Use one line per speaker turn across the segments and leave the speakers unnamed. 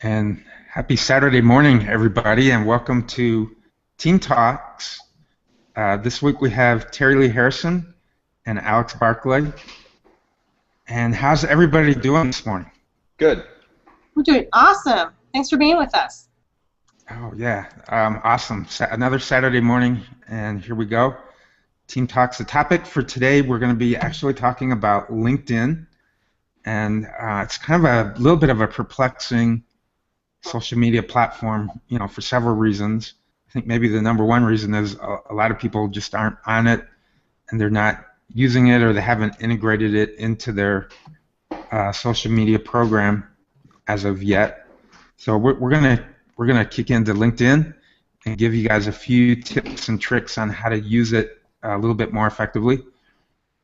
And happy Saturday morning, everybody, and welcome to Team Talks. This week we have Terry Lee Harrison and Alex Barclay. And how's everybody doing this morning?
Good.
We're doing awesome. Thanks for being with us.
Oh, yeah. Awesome. Another Saturday morning, and here we go. Team Talks. The topic for today, we're going to be actually talking about LinkedIn. And it's kind of a little bit of a perplexing social media platform, for several reasons. I think maybe the number one reason is a lot of people just aren't on it, and they're not using it, or they haven't integrated it into their social media program as of yet. So we're gonna kick into LinkedIn and give you guys a few tips and tricks on how to use it a little bit more effectively.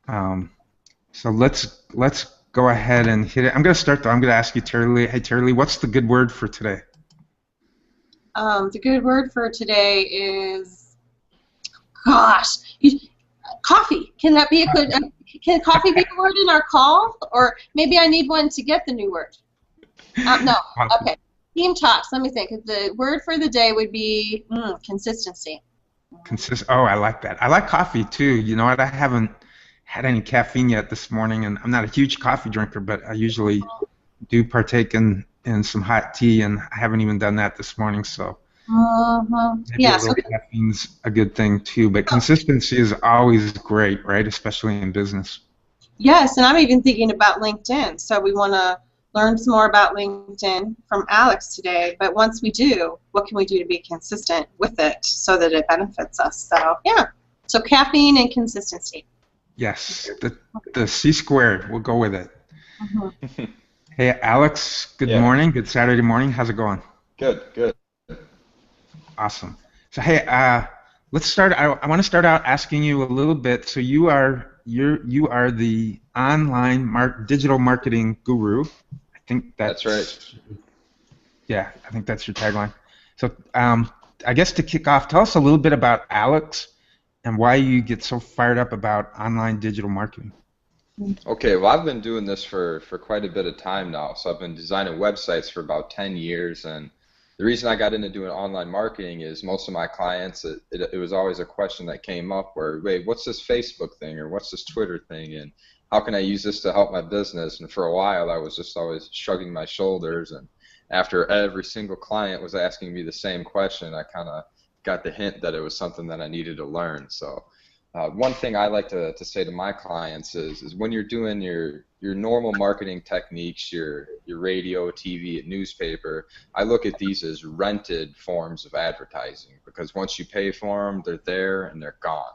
So let's go ahead and hit it. I'm going to start though. I'm going to ask you, Terry Lee. Hey, Terry Lee, what's the good word for today?
The good word for today is, coffee. Can that be a good? Can coffee be a word in our call? Or maybe I need one to get the new word. No. Okay. Team Talks. Let me think. The word for the day would be consistency.
Oh, I like that. I like coffee too. You know what? I haven't had any caffeine yet this morning, and I'm not a huge coffee drinker, but I usually do partake in some hot tea, and I haven't even done that this morning, so maybe a little caffeine's a good thing too, but consistency is always great, right, especially in business.
Yes, and I'm even thinking about LinkedIn, so we want to learn some more about LinkedIn from Alex today, but once we do, what can we do to be consistent with it so that it benefits us? So, yeah, so caffeine and consistency.
Yes, the C squared. We'll go with it. Hey, Alex. Good morning. Good Saturday morning. How's it going?
Good.
Awesome. So hey, let's start. I want to start out asking you a little bit. So you are the online digital marketing guru. I think
that's right.
Yeah, I think that's your tagline. So I guess to kick off, tell us a little bit about Alex and why you get so fired up about online digital marketing.
Okay, well, I've been doing this for quite a bit of time now. So I've been designing websites for about 10 years, and the reason I got into doing online marketing is most of my clients, it was always a question that came up where, wait, what's this Facebook thing, or what's this Twitter thing, and how can I use this to help my business? And for a while, I was just always shrugging my shoulders, and after every single client was asking me the same question, I kind of got the hint that it was something that I needed to learn. So one thing I like to say to my clients is when you're doing your normal marketing techniques, your radio, TV, and newspaper, I look at these as rented forms of advertising, because once you pay for them, they're there and they're gone.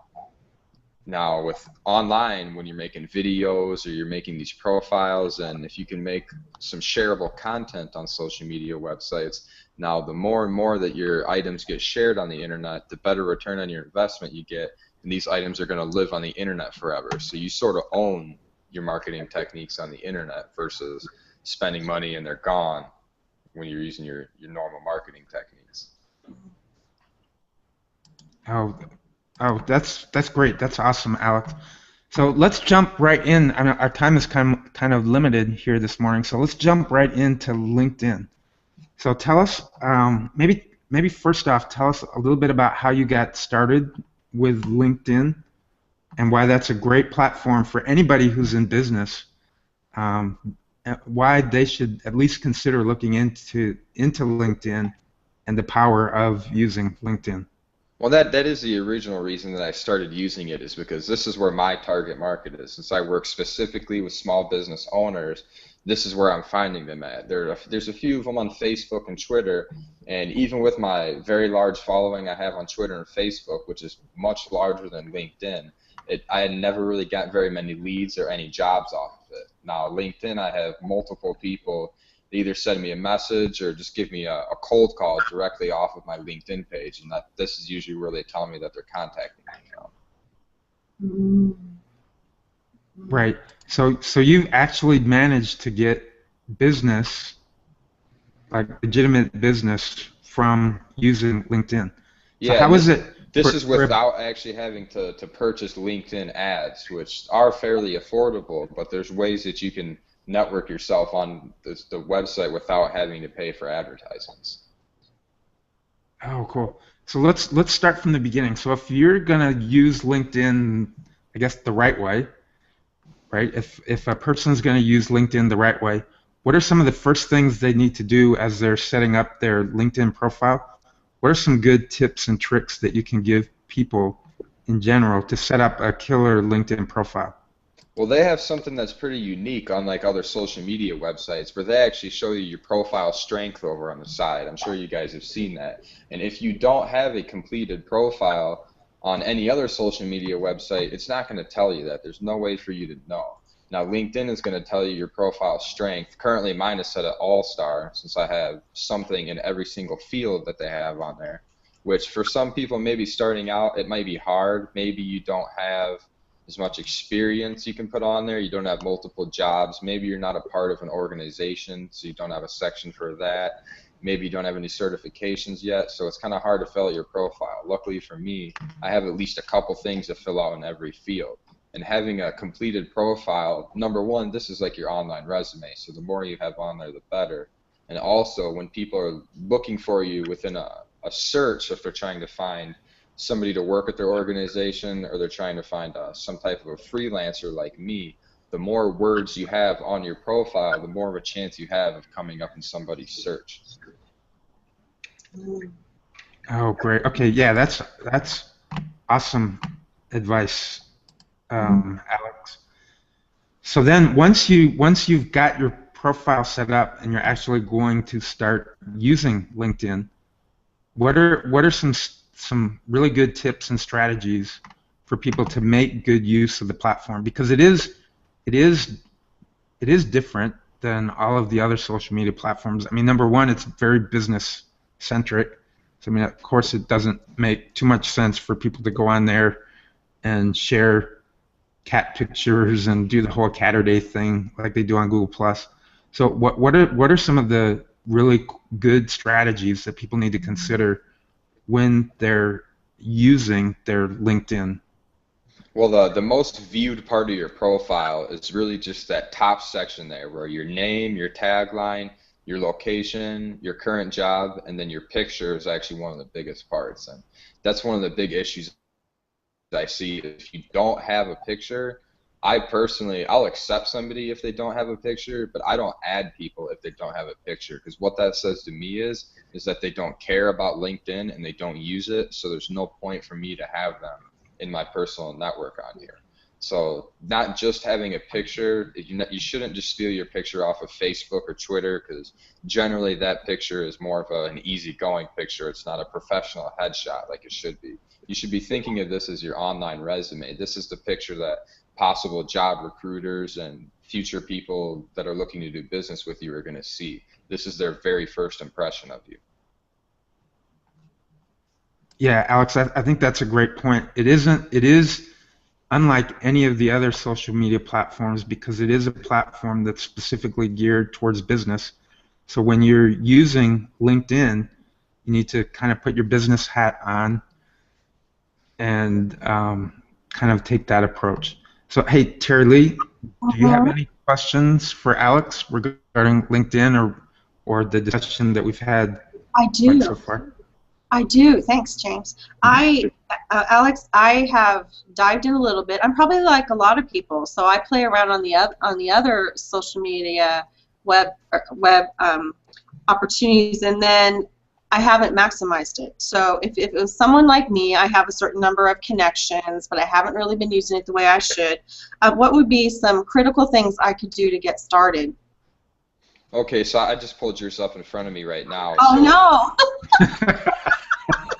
Now with online, when you're making videos or you're making these profiles, and if you can make some shareable content on social media websites, now the more and more that your items get shared on the internet, the better return on your investment you get, and these items are going to live on the internet forever. So you sort of own your marketing techniques on the internet versus spending money and they're gone when you're using your normal marketing techniques.
Oh, that's great. That's awesome, Alex. So let's jump right in. I mean, our time is kind of limited here this morning, so let's jump right into LinkedIn. So tell us, maybe first off, tell us a little bit about how you got started with LinkedIn and why that's a great platform for anybody who's in business. Why they should at least consider looking into LinkedIn and the power of using LinkedIn.
Well, that is the original reason that I started using it, is because this is where my target market is. Since I work specifically with small business owners, this is where I'm finding them at. There's a few of them on Facebook and Twitter, and even with my very large following I have on Twitter and Facebook, which is much larger than LinkedIn, I had never really got very many leads or any jobs off of it. Now, LinkedIn, I have multiple people either send me a message or just give me a cold call directly off of my LinkedIn page, and this is usually where they tell me that they're contacting me from.
Right. So you've actually managed to get business, like legitimate business, from using LinkedIn. So
yeah,
how is it?
This is without actually having to purchase LinkedIn ads, which are fairly affordable, but there's ways that you can network yourself on the website without having to pay for advertisements.
Oh, cool. So let's start from the beginning. So if you're gonna use LinkedIn, I guess the right way, right? If a person's gonna use LinkedIn the right way, what are some of the first things they need to do as they're setting up their LinkedIn profile? What are some good tips and tricks that you can give people in general to set up a killer LinkedIn profile?
Well, they have something that's pretty unique, unlike other social media websites, where they actually show you your profile strength over on the side. I'm sure you guys have seen that. And if you don't have a completed profile on any other social media website, it's not going to tell you that. There's no way for you to know. Now, LinkedIn is going to tell you your profile strength. Currently, mine is set at all-star, since I have something in every single field that they have on there, which for some people, maybe starting out, it might be hard. Maybe you don't have as much experience you can put on there. You don't have multiple jobs. Maybe you're not a part of an organization, so you don't have a section for that. Maybe you don't have any certifications yet, so it's kind of hard to fill out your profile. Luckily for me, I have at least a couple things to fill out in every field. And having a completed profile, number one, this is like your online resume, so the more you have on there, the better. And also, when people are looking for you within a search, if they're trying to find somebody to work at their organization, or they're trying to find some type of a freelancer like me, the more words you have on your profile, the more of a chance you have of coming up in somebody's search.
Oh, great. Okay, yeah, that's awesome advice, Alex. So then once you've got your profile set up and you're actually going to start using LinkedIn, what are some really good tips and strategies for people to make good use of the platform? Because it is it is different than all of the other social media platforms. I mean, number one, it's very business centric. So I mean, of course, it doesn't make too much sense for people to go on there and share cat pictures and do the whole cat or day thing like they do on Google Plus. So what are some of the really good strategies that people need to consider when they're using their LinkedIn?
Well, the most viewed part of your profile is really just that top section there where your name, your tagline, your location, your current job, and then your picture is actually one of the biggest parts. And that's one of the big issues I see. If you don't have a picture, I personally, I'll accept somebody if they don't have a picture, but I don't add people if they don't have a picture, because what that says to me is that they don't care about LinkedIn and they don't use it, so there's no point for me to have them in my personal network on here. So not just having a picture, you shouldn't just steal your picture off of Facebook or Twitter, because generally that picture is more of an easygoing picture. It's not a professional headshot like it should be. You should be thinking of this as your online resume. This is the picture that possible job recruiters and future people that are looking to do business with you are going to see. This is their very first impression of you.
Yeah, Alex, I think that's a great point. It is unlike any of the other social media platforms because it is a platform that's specifically geared towards business. So when you're using LinkedIn, you need to kind of put your business hat on and kind of take that approach. So, hey, Terry Lee, do you have
Mhm.
any questions for Alex regarding LinkedIn or the discussion that we've had
I
like so
do.
far?
I do. Thanks, James. Alex, I have dived in a little bit. I'm probably like a lot of people, so I play around on the other social media web opportunities, and then I haven't maximized it. So if it was someone like me, I have a certain number of connections, but I haven't really been using it the way I should. What would be some critical things I could do to get started?
Okay, so I just pulled yours up in front of me right now.
Oh no!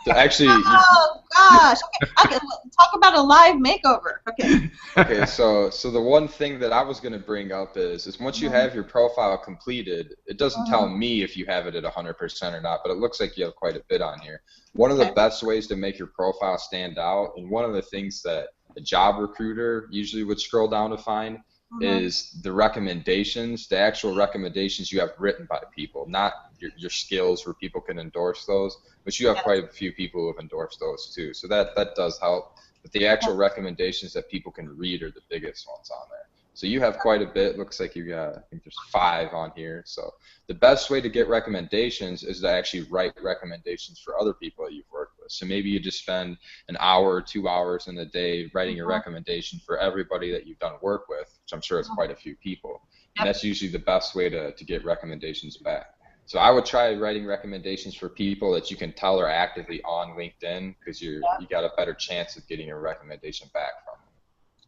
So actually,
Oh gosh! Okay, I can talk about a live makeover. Okay.
okay, so the one thing that I was going to bring up is once you
Mhm.
have your profile completed, it doesn't tell
Mhm.
me if you have it at 100% or not, but it looks like you have quite a bit on here. One of the
Okay.
best ways to make your profile stand out, and one of the things that a job recruiter usually would scroll down to find,
Mhm.
is the recommendations, the actual recommendations you have written by people, not your skills where people can endorse those, but you have
Yes.
quite a few people who have endorsed those too. So that does help. But the actual recommendations that people can read are the biggest ones on there. So you have quite a bit. Looks like you got, I think there's 5 on here. So the best way to get recommendations is to actually write recommendations for other people that you've worked with. So maybe you just spend an hour or 2 hours in a day writing a recommendation for everybody that you've done work with, which I'm sure is quite a few people. And that's usually the best way to get recommendations back. So I would try writing recommendations for people that you can tell are actively on LinkedIn, because you got a better chance of getting a recommendation back from them.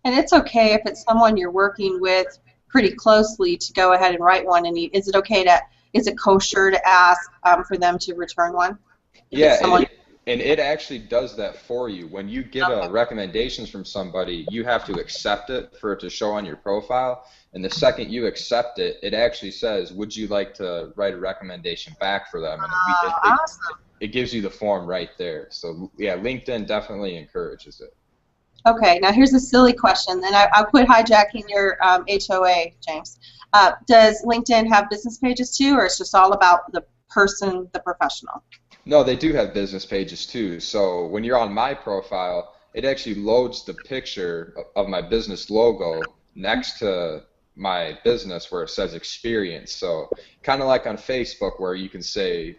And it's okay if it's someone you're working with pretty closely to go ahead and write one. And is it okay to, is it kosher to ask for them to return one? If it's
Yeah,
someone,
and it actually does that for you. When you get a recommendations from somebody, you have to accept it for it to show on your profile. And the second you accept it, it actually says, would you like to write a recommendation back for them? And
awesome.
it gives you the form right there. So yeah, LinkedIn definitely encourages it.
Okay, now here's a silly question, and I'll quit hijacking your HOA, James. Does LinkedIn have business pages too, or it's just all about the person, the professional?
No, they do have business pages too. So when you're on my profile, it actually loads the picture of my business logo next to my business where it says experience. So kind of like on Facebook where you can say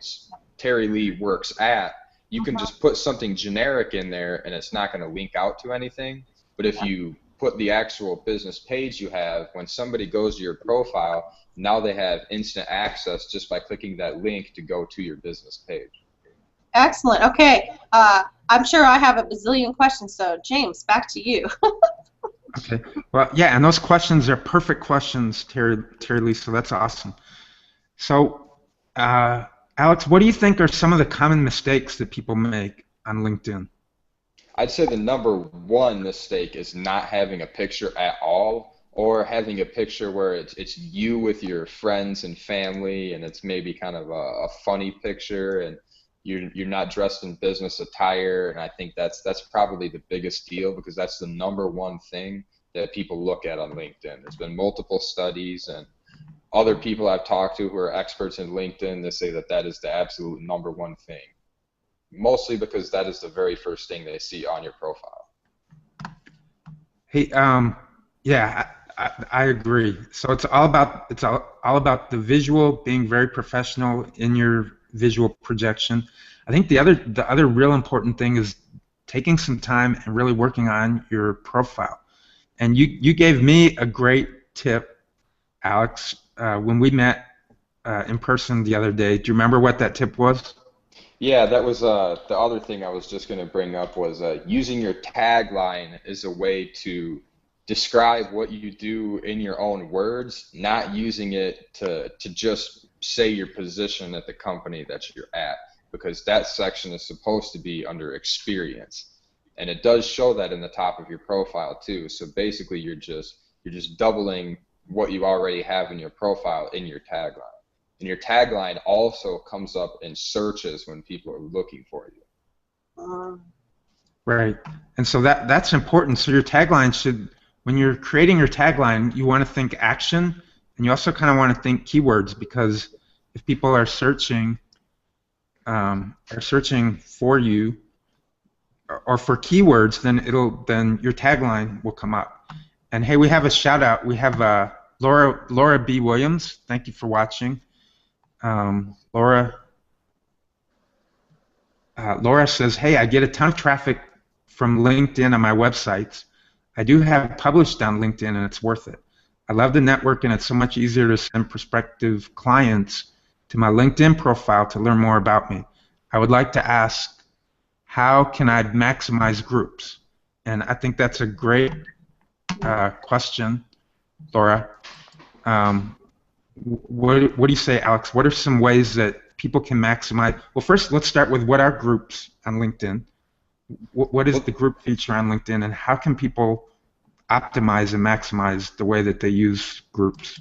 Terry Lee works at, you can just put something generic in there and it's not going to link out to anything. But if you put the actual business page you have, when somebody goes to your profile, now they have instant access just by clicking that link to go to your business page.
Excellent. Okay, I'm sure I have a bazillion questions, so James, back to you.
Okay. Well, yeah, and those questions are perfect questions, Terry Lee, so that's awesome. So, Alex, what do you think are some of the common mistakes that people make on LinkedIn?
I'd say the number one mistake is not having a picture at all, or having a picture where it's you with your friends and family, and it's maybe kind of a funny picture, and you're not dressed in business attire. And I think that's probably the biggest deal, because that's the number one thing that people look at on LinkedIn. There's been multiple studies, and other people I've talked to who are experts in LinkedIn, they say that that is the absolute number one thing. Mostly because that is the very first thing they see on your profile.
Hey, yeah, I agree. So it's all about the visual, being very professional in your visual projection. I think the other real important thing is taking some time and really working on your profile. And you gave me a great tip, Alex, when we met in person the other day. Do you remember what that tip was?
Yeah, that was the other thing I was just going to bring up was using your tagline as a way to describe what you do in your own words, not using it to just say your position at the company that you're at, because that section is supposed to be under experience. And it does show that in the top of your profile too. So basically you're just doubling what you already have in your profile in your tagline. And your tagline also comes up in searches when people are looking for you.
Right. And so that's important. So your tagline should, when you're creating your tagline, you want to think action, and you also kind of want to think keywords, because if people are searching for you or for keywords, then your tagline will come up. And hey, we have a shout out. We have Laura B. Williams. Thank you for watching. Laura says, hey, I get a ton of traffic from LinkedIn on my websites. I do have published on LinkedIn, and it's worth it. I love the network, and it's so much easier to send prospective clients to my LinkedIn profile to learn more about me. I would like to ask, how can I maximize groups? And I think that's a great question, Laura. What do you say, Alex? What are some ways that people can maximize? Well, first, let's start with what are groups on LinkedIn? What is the group feature on LinkedIn, and how can people optimize and maximize the way that they use groups?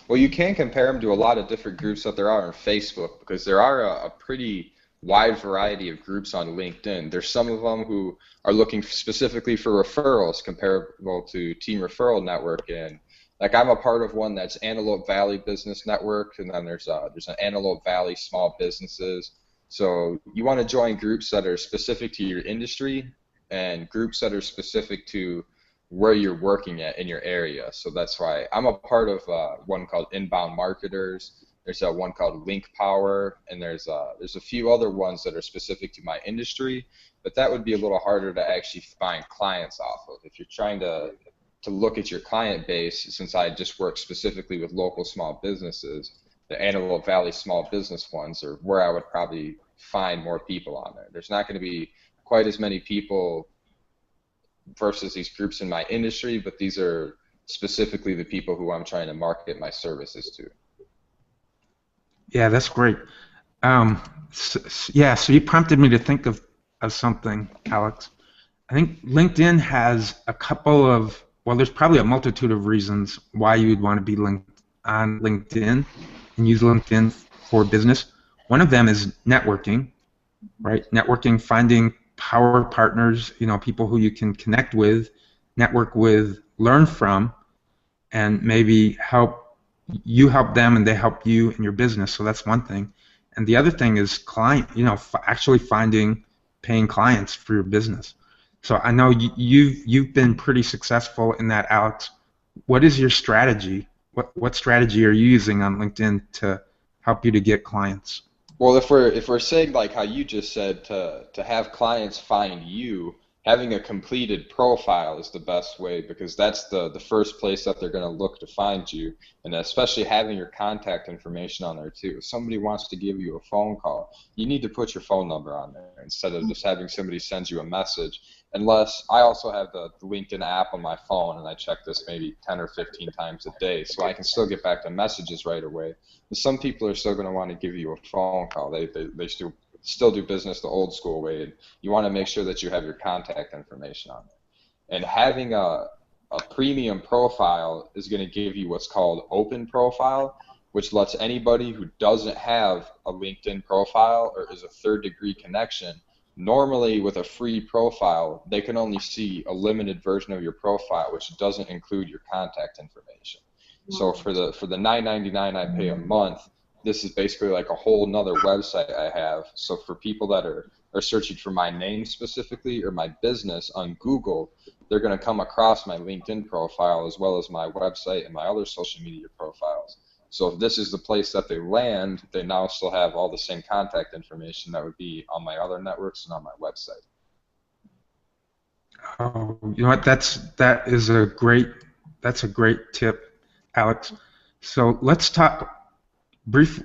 Well, you can compare them to a lot of different groups that there are on Facebook, because there are a pretty wide variety of groups on LinkedIn. There's some of them who are looking specifically for referrals, comparable to Team Referral Network, and like I'm a part of one that's Antelope Valley Business Network, and then there's an Antelope Valley Small Businesses. So you want to join groups that are specific to your industry, and groups that are specific to where you're working at in your area. So that's why I'm a part of one called Inbound Marketers. There's one called Link Power, and there's a few other ones that are specific to my industry, but that would be a little harder to actually find clients off of. If you're trying to look at your client base, since I just work specifically with local small businesses, the Antelope Valley small business ones are where I would probably find more people on there. There's not going to be quite as many people versus these groups in my industry, but these are specifically the people who I'm trying to market my services to.
Yeah, that's great. Yeah, so you prompted me to think of something, Alex. I think LinkedIn has a couple of, well, there's probably a multitude of reasons why you would want to be linked on LinkedIn and use LinkedIn for business. One of them is networking, right? Networking, finding power partners, people who you can connect with, network with, learn from, and maybe help them and they help you in your business. So that's one thing. And the other thing is actually finding paying clients for your business. So I know you've been pretty successful in that, Alex. What is your strategy? What strategy are you using on LinkedIn to help you to get clients?
Well, if we're saying like how you just said to have clients find you, having a completed profile is the best way, because that's the first place that they're going to look to find you, and especially having your contact information on there too. If somebody wants to give you a phone call, you need to put your phone number on there instead of just having somebody send you a message. Unless I also have the LinkedIn app on my phone, and I check this maybe 10 or 15 times a day, so I can still get back to messages right away. But some people are still going to want to give you a phone call. They still do business the old school way. And you want to make sure that you have your contact information on there. And having a premium profile is going to give you what's called open profile, which lets anybody who doesn't have a LinkedIn profile or is a third-degree connection. Normally, with a free profile, they can only see a limited version of your profile, which doesn't include your contact information. So for the $9.99 I pay a month, this is basically like a whole nother website I have. So for people that are searching for my name specifically or my business on Google, they're going to come across my LinkedIn profile as well as my website and my other social media profiles. So if this is the place that they land, they now still have all the same contact information that would be on my other networks and on my website.
Oh, you know what? That's a great tip, Alex. So let's talk briefly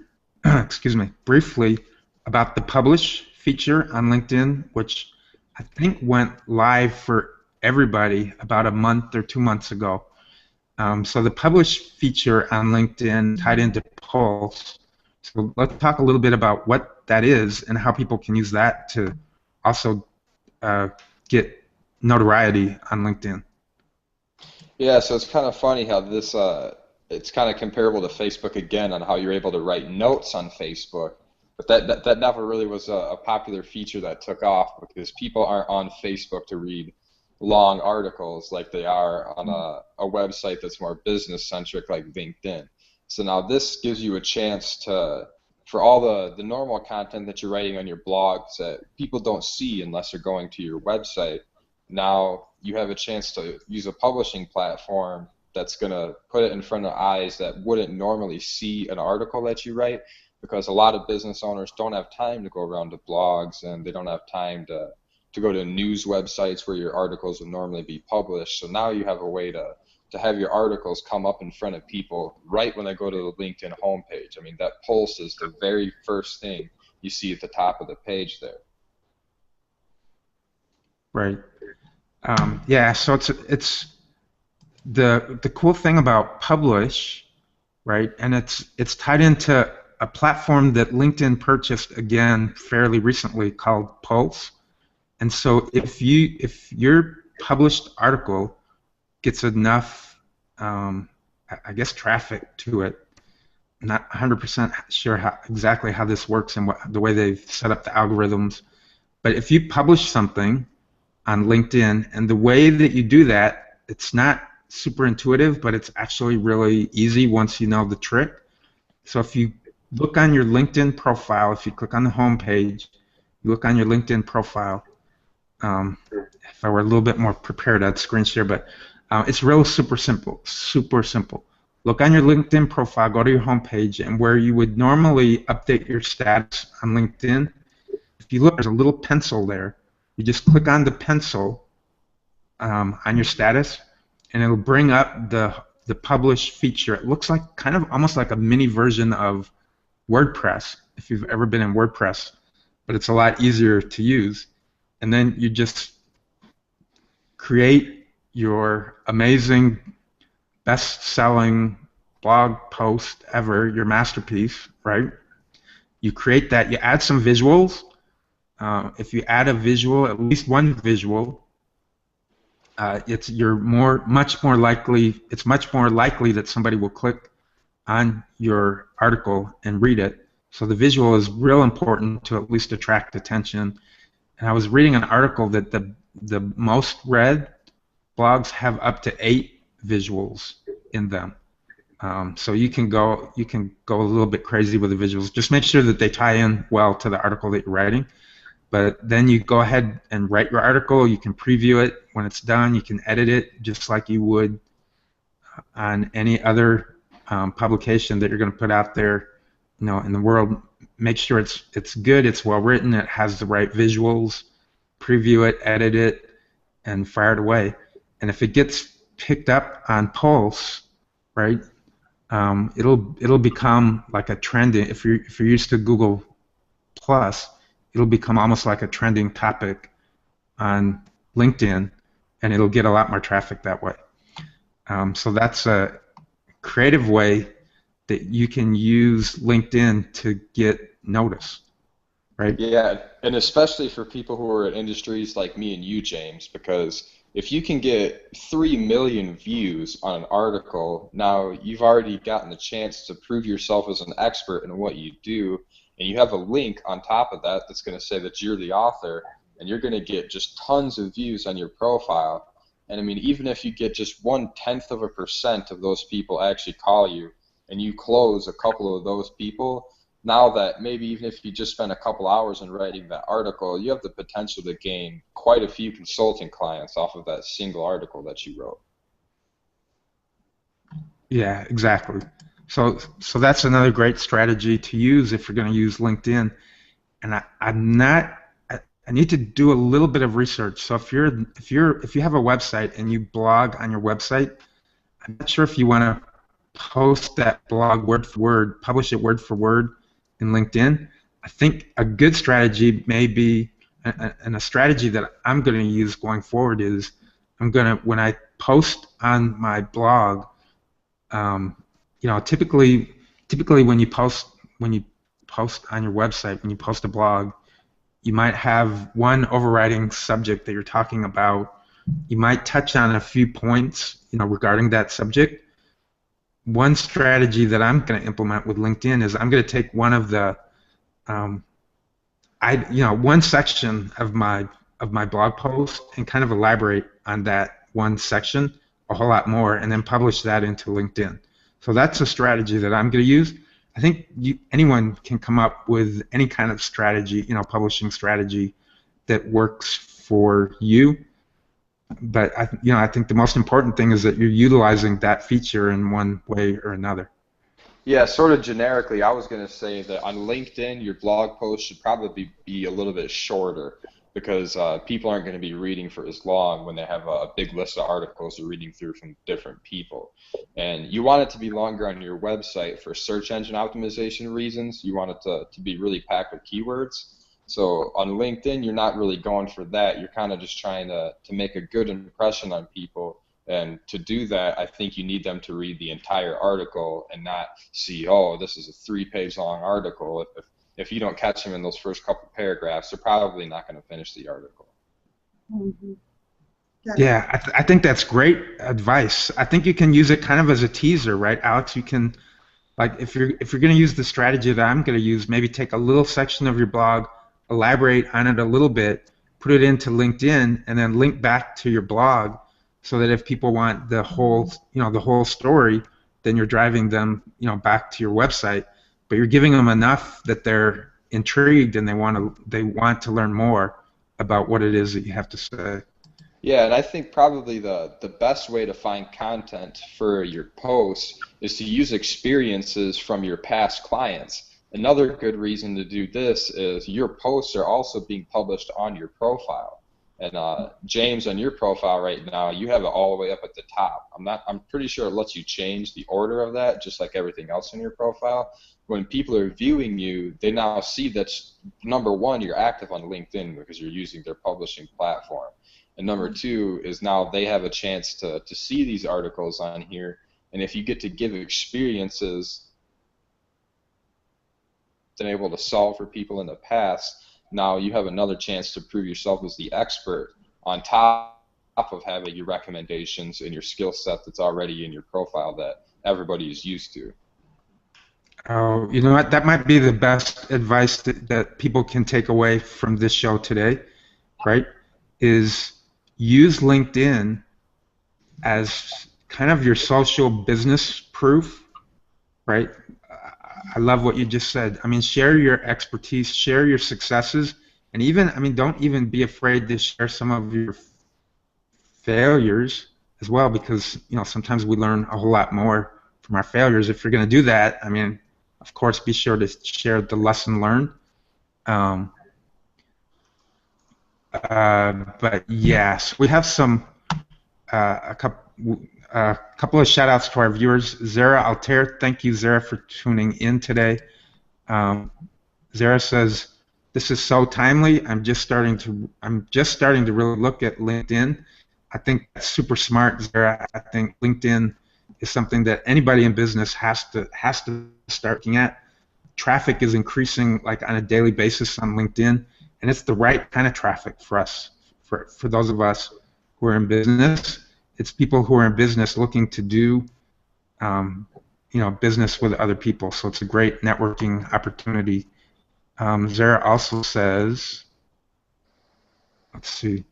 about the publish feature on LinkedIn, which I think went live for everybody about a month or 2 months ago. So the publish feature on LinkedIn tied into Pulse. So let's talk a little bit about what that is and how people can use that to also get notoriety on LinkedIn.
Yeah, so it's kind of funny how this it's kind of comparable to Facebook again on how you're able to write notes on Facebook, but that never really was a popular feature that took off because people aren't on Facebook to read long articles like they are on a website that's more business centric like LinkedIn. So now this gives you a chance for all the normal content that you're writing on your blogs that people don't see unless they're going to your website. Now you have a chance to use a publishing platform that's going to put it in front of eyes that wouldn't normally see an article that you write, because a lot of business owners don't have time to go around to blogs, and they don't have time to go to news websites where your articles would normally be published. So now you have a way to have your articles come up in front of people right when they go to the LinkedIn homepage. I mean, that Pulse is the very first thing you see at the top of the page there.
Right. Yeah. So it's the cool thing about Publish, right? And it's tied into a platform that LinkedIn purchased again fairly recently called Pulse. And so if your published article gets enough, I guess, traffic to it, I'm not 100% sure exactly how this works and the way they've set up the algorithms, but if you publish something on LinkedIn, and the way that you do that, it's not super intuitive, but it's actually really easy once you know the trick. So if you look on your LinkedIn profile, if you click on the home page, you look on your LinkedIn profile. If I were a little bit more prepared, I'd screen share, but It's real super simple, super simple. Look on your LinkedIn profile, go to your homepage, and where you would normally update your status on LinkedIn, if you look, there's a little pencil there. You just click on the pencil on your status, and it'll bring up the publish feature. It looks like kind of almost like a mini version of WordPress, if you've ever been in WordPress, but it's a lot easier to use. And then you just create your amazing, best-selling blog post ever, your masterpiece, right? You create that. You add some visuals. If you add a visual, at least one visual, it's much more likely. It's much more likely that somebody will click on your article and read it. So the visual is real important to at least attract attention. And I was reading an article that the most read blogs have up to 8 visuals in them. So you can go a little bit crazy with the visuals. Just make sure that they tie in well to the article that you're writing. But then you go ahead and write your article. You can preview it. When it's done, you can edit it just like you would on any other publication that you're going to put out there, in the world. Make sure it's good, it's well written, it has the right visuals. Preview it, edit it, and fire it away. And if it gets picked up on Pulse, right, it'll become like a trending. If you're used to Google Plus, it'll become almost like a trending topic on LinkedIn, and it'll get a lot more traffic that way. So that's a creative way that you can use LinkedIn to get notice, right?
Yeah, and especially for people who are in industries like me and you, James, because if you can get 3 million views on an article, now you've already gotten the chance to prove yourself as an expert in what you do, and you have a link on top of that that's going to say that you're the author, and you're going to get just tons of views on your profile. And I mean, even if you get just 0.1% of those people actually call you, and you close a couple of those people, now that maybe even if you just spend a couple hours in writing that article, you have the potential to gain quite a few consulting clients off of that single article that you wrote.
Yeah, exactly. So that's another great strategy to use if you're going to use LinkedIn. And I need to do a little bit of research. So if you have a website and you blog on your website, I'm not sure if you want to post that blog word for word, publish it word for word in LinkedIn. I think a good strategy may be, and a strategy that I'm going to use going forward is, when I post on my blog, typically when you post on your website, when you post a blog, you might have one overriding subject that you're talking about. You might touch on a few points, regarding that subject. One strategy that I'm going to implement with LinkedIn is I'm going to take one of the, one section of my blog post and kind of elaborate on that one section a whole lot more, and then publish that into LinkedIn. So that's a strategy that I'm going to use. I think anyone can come up with any kind of strategy, publishing strategy that works for you. But I think the most important thing is that you're utilizing that feature in one way or another.
Yeah, sort of generically, I was going to say that on LinkedIn, your blog post should probably be a little bit shorter, because people aren't going to be reading for as long when they have a big list of articles they're reading through from different people. And you want it to be longer on your website for search engine optimization reasons. You want it to be really packed with keywords. So on LinkedIn, you're not really going for that. You're kind of just trying to make a good impression on people. And to do that, I think you need them to read the entire article and not see, oh, this is a 3-page long article. If you don't catch them in those first couple paragraphs, they're probably not going to finish the article.
Mm-hmm.
Yeah, I think that's great advice. I think you can use it kind of as a teaser, right, Alex? You can, like, if you're going to use the strategy that I'm going to use, maybe take a little section of your blog, elaborate on it a little bit, put it into LinkedIn, and then link back to your blog, so that if people want the whole story, then you're driving them, back to your website. But you're giving them enough that they're intrigued and they want to learn more about what it is that you have to say.
Yeah, and I think probably the best way to find content for your posts is to use experiences from your past clients. Another good reason to do this is your posts are also being published on your profile. And James, on your profile right now, you have it all the way up at the top. I'm pretty sure it lets you change the order of that, just like everything else in your profile. When people are viewing you, they now see that number one, you're active on LinkedIn because you're using their publishing platform. And number two is now they have a chance to see these articles on here. And if you get to give experiences been able to solve for people in the past, now you have another chance to prove yourself as the expert on top of having your recommendations and your skill set that's already in your profile that everybody is used to.
Oh, you know what? That might be the best advice that people can take away from this show today, right? Is use LinkedIn as kind of your social business proof, right? I love what you just said. I mean, share your expertise, share your successes, and even, I mean, don't even be afraid to share some of your failures as well, because, you know, sometimes we learn a whole lot more from our failures. If you're going to do that, I mean, of course, be sure to share the lesson learned. Um, but yes, we have some a couple of shout outs to our viewers. Zara Altair, thank you, Zara, for tuning in today. Um, Zara says, "This is so timely. I'm just starting to really look at LinkedIn. I think that's super smart, Zara. I think LinkedIn is something that anybody in business has to start looking at. Traffic is increasing like on a daily basis on LinkedIn, and it's the right kind of traffic for us, for those of us who are in business. It's people who are in business looking to do, um, business with other people. So it's a great networking opportunity. Zara also says, let's see,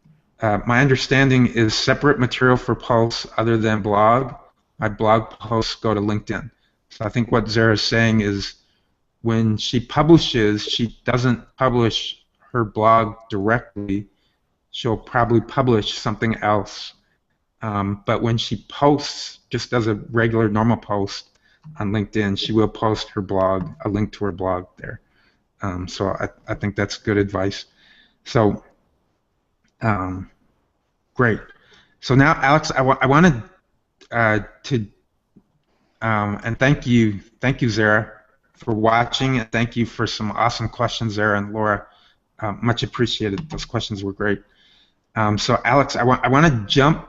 my understanding is separate material for posts other than blog. My blog posts go to LinkedIn. So I think what Zara is saying is when she publishes, she doesn't publish her blog directly. She'll probably publish something else. But when she posts, just as a regular normal post on LinkedIn, she will post her blog, a link to her blog there. So I think that's good advice. So great. So now, Alex, I wanted to and thank you, Zara, for watching, and thank you for some awesome questions, Zara and Laura. Much appreciated. Those questions were great. So Alex, I want to jump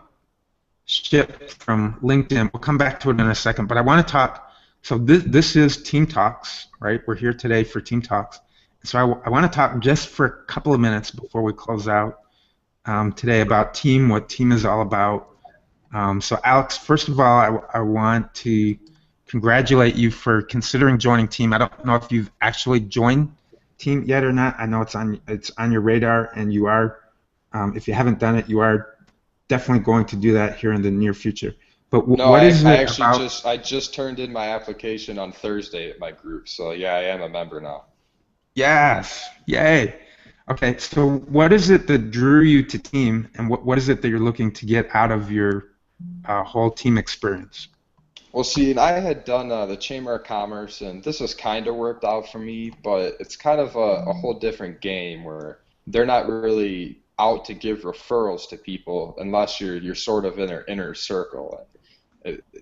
ship from LinkedIn. We'll come back to it in a second, but I want to talk. So this is Team Talks, right? We're here today for Team Talks. So I want to talk just for a couple of minutes before we close out today about team, what team is all about. So Alex, first of all, I want to congratulate you for considering joining team. I don't know if you've actually joined team yet or not. I know it's on your radar, and you are. If you haven't done it, you are definitely going to do that here in the near future. But
No,
what is
I
it
actually
about?
just turned in my application on Thursday at my group. So yeah, I am a member now.
Yes, yay. Okay, so what is it that drew you to team, and what is it that you're looking to get out of your whole team experience?
Well, see, and I had done the Chamber of Commerce, and this has kind of worked out for me, but it's kind of a whole different game where they're not really out to give referrals to people unless you're sort of in their inner circle.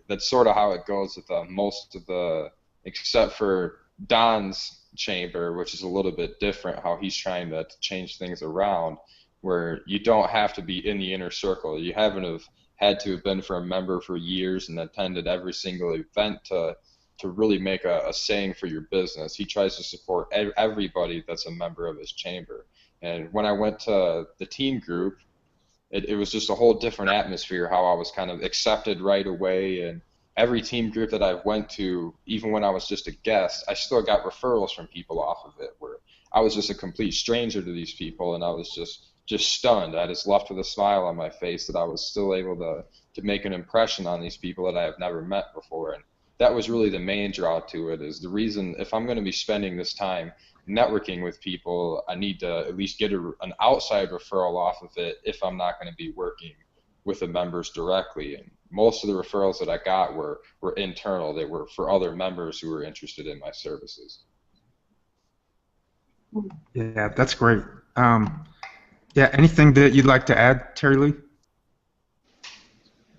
That's sort of how it goes with most of the, except for Don's chamber, which is a little bit different, how he's trying to change things around, where you don't have to be in the inner circle. You haven't have had to have been for a member for years and attended every single event to really make a saying for your business. He tries to support everybody that's a member of his chamber. And when I went to the team group, it was just a whole different atmosphere, how I was kind of accepted right away. And every team group that I went to, even when I was just a guest, I still got referrals from people off of it, where I was just a complete stranger to these people, and I was just stunned. I just left with a smile on my face that I was still able to make an impression on these people that I have never met before. And that was really the main draw to it. Is the reason if I'm going to be spending this time networking with people, I need to at least get an outside referral off of it if I'm not going to be working with the members directly. And most of the referrals that I got were internal. They were for other members who were interested in my services.
Yeah, that's great. Yeah, anything that you'd like to add, Terry Lee?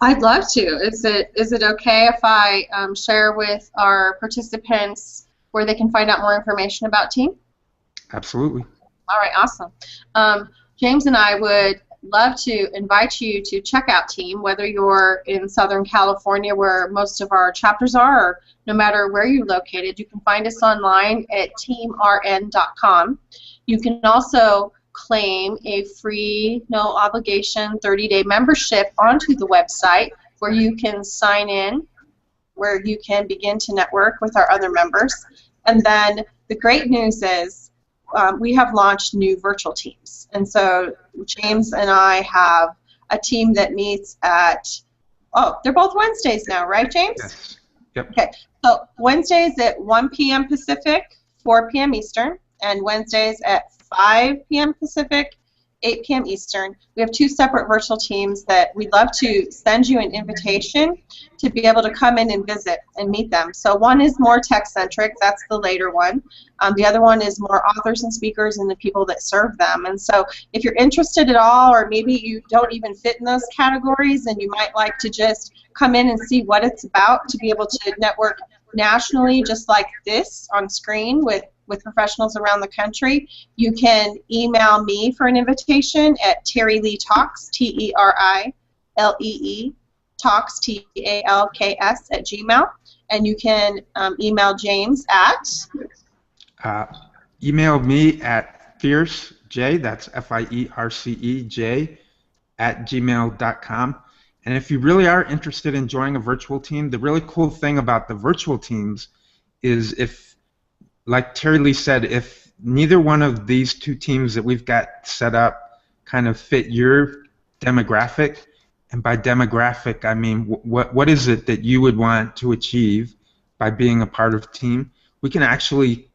I'd love to. Is it okay if I share with our participants where they can find out more information about Team?
Absolutely.
All right, awesome. James and I would love to invite you to check out Team, whether you're in Southern California where most of our chapters are, or no matter where you're located. You can find us online at teamrn.com. You can also claim a free, no obligation 30-day membership onto the website where you can sign in, where you can begin to network with our other members. And then the great news is we have launched new virtual teams. And so James and I have a team that meets at, they're both Wednesdays now, right, James?
Yes. Yep.
Okay, so Wednesdays at 1 p.m. Pacific, 4 p.m. Eastern, and Wednesdays at 5 p.m. Pacific, 8 p.m. Eastern. We have two separate virtual teams that we'd love to send you an invitation to be able to come in and visit and meet them. So one is more tech-centric, that's the later one. The other one is more authors and speakers and the people that serve them. And so if you're interested at all, or maybe you don't even fit in those categories and you might like to just come in and see what it's about, to be able to network nationally just like this on screen with professionals around the country, you can email me for an invitation at Terry Lee Talks, Terrie, Talks, TALKS @gmail, and you can email James at
email me at fiercej, that's FIERCEJ @gmail.com. And if you really are interested in joining a virtual team, the really cool thing about the virtual teams is if, like Terry Lee said, if neither one of these two teams that we've got set up kind of fit your demographic, and by demographic I mean what is it that you would want to achieve by being a part of a team, we can actually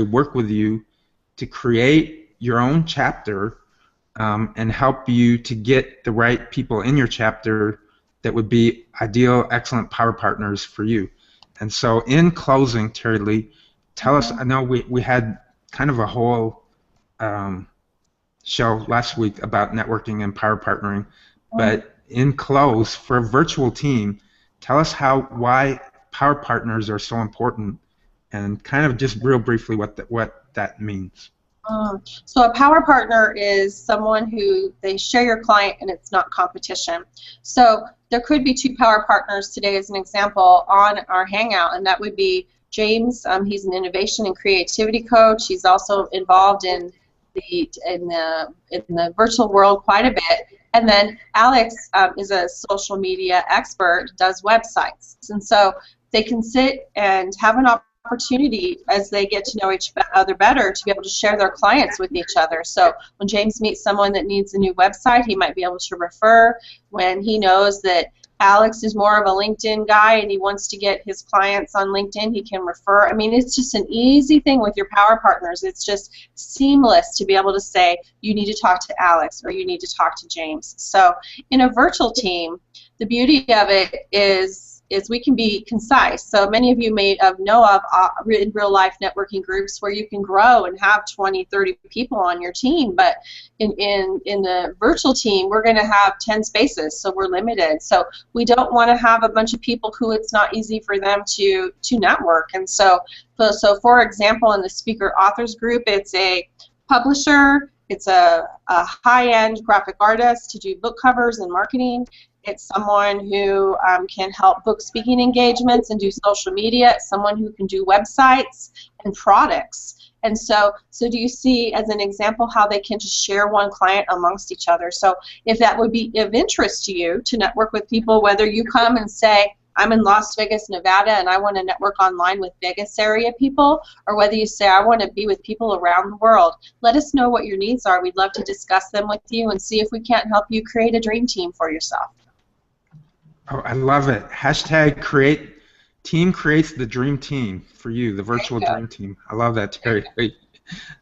work with you to create your own chapter and help you to get the right people in your chapter that would be ideal, excellent power partners for you. And so in closing, Terry Lee, tell us, I know we had kind of a whole show last week about networking and power partnering, but in close, for a virtual team, tell us why power partners are so important, and kind of just real briefly what that means.
So a power partner is someone who they share your client and it's not competition. So there could be two power partners today as an example on our Hangout, and that would be James. He's an innovation and creativity coach. He's also involved in the virtual world quite a bit. And then Alex is a social media expert, does websites. And so they can sit and have an opportunity as they get to know each other better to be able to share their clients with each other. So when James meets someone that needs a new website, he might be able to refer. When he knows that Alex is more of a LinkedIn guy and he wants to get his clients on LinkedIn, he can refer. I mean, it's just an easy thing with your power partners. It's just seamless to be able to say, you need to talk to Alex or you need to talk to James. So in a virtual team, the beauty of it is we can be concise. So many of you may know of in real life networking groups where you can grow and have 20, 30 people on your team, but in the virtual team we're going to have 10 spaces, so we're limited. So we don't want to have a bunch of people who it's not easy for them to network. And so for example, in the speaker authors group, it's a publisher, it's a high-end graphic artist to do book covers and marketing. It's someone who can help book speaking engagements and do social media. It's someone who can do websites and products. And so do you see, as an example, how they can just share one client amongst each other? So if that would be of interest to you to network with people, whether you come and say, I'm in Las Vegas, Nevada, and I want to network online with Vegas area people, or whether you say, I want to be with people around the world, let us know what your needs are. We'd love to discuss them with you and see if we can't help you create a dream team for yourself.
Oh, I love it. Hashtag create team creates the dream team for you, the virtual dream team. I love that, Terry.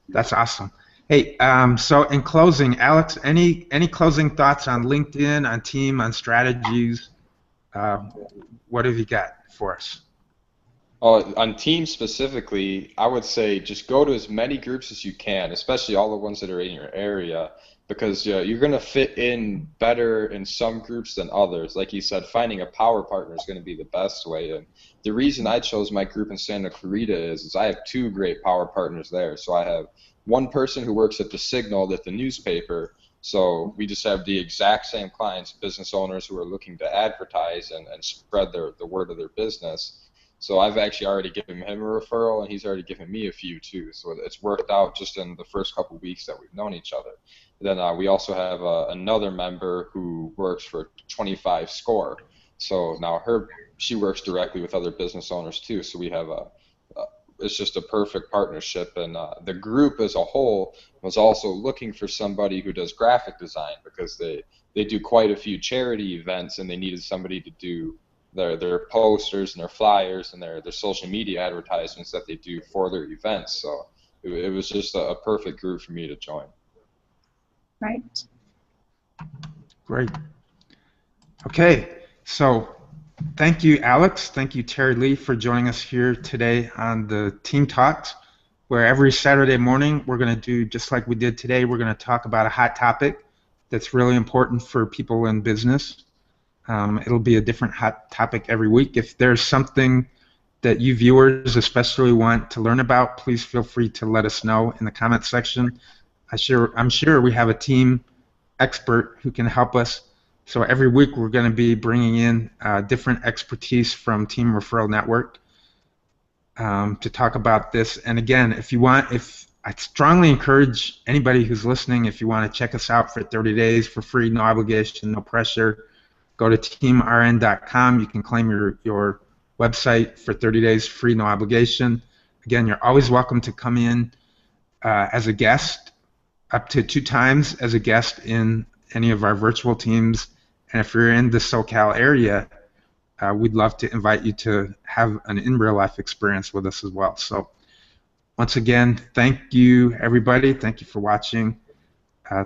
That's awesome. Hey, so in closing, Alex, any closing thoughts on LinkedIn, on team, on strategies? What have you got for us?
On Teams specifically, I would say just go to as many groups as you can, especially all the ones that are in your area, because you're going to fit in better in some groups than others. Like you said, finding a power partner is going to be the best way. And the reason I chose my group in Santa Clarita is I have two great power partners there. So I have one person who works at the Signal, at the newspaper. So we just have the exact same clients, business owners who are looking to advertise and spread the word of their business. So I've actually already given him a referral, and he's already given me a few too. So it's worked out just in the first couple of weeks that we've known each other. Then we also have another member who works for 25 Score. So now she works directly with other business owners too. So we have it's just a perfect partnership. And the group as a whole was also looking for somebody who does graphic design, because they do quite a few charity events, and they needed somebody to do their posters and their flyers and their social media advertisements that they do for their events. So it was just a perfect group for me to join.
Right.
Great. Okay, so thank you, Alex. Thank you, Terry Lee, for joining us here today on the Team Talks, where every Saturday morning we're going to do just like we did today. We're going to talk about a hot topic that's really important for people in business. It'll be a different hot topic every week. If there's something that you viewers especially want to learn about, please feel free to let us know in the comment section. I'm sure we have a team expert who can help us. So every week we're going to be bringing in different expertise from Team Referral Network to talk about this. And again, I strongly encourage anybody who's listening, if you want to check us out for 30 days for free, no obligation, no pressure, go to teamrn.com. You can claim your website for 30 days free, no obligation. Again, you're always welcome to come in as a guest, up to 2 times as a guest in any of our virtual teams. And if you're in the SoCal area, we'd love to invite you to have an in real life experience with us as well. So once again, thank you, everybody. Thank you for watching.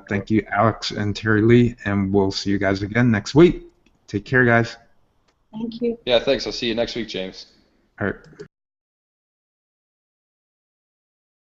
Thank you, Alex and Terry Lee, and we'll see you guys again next week. Take care, guys.
Thank you.
Yeah, thanks. I'll see you next week, James.
All right.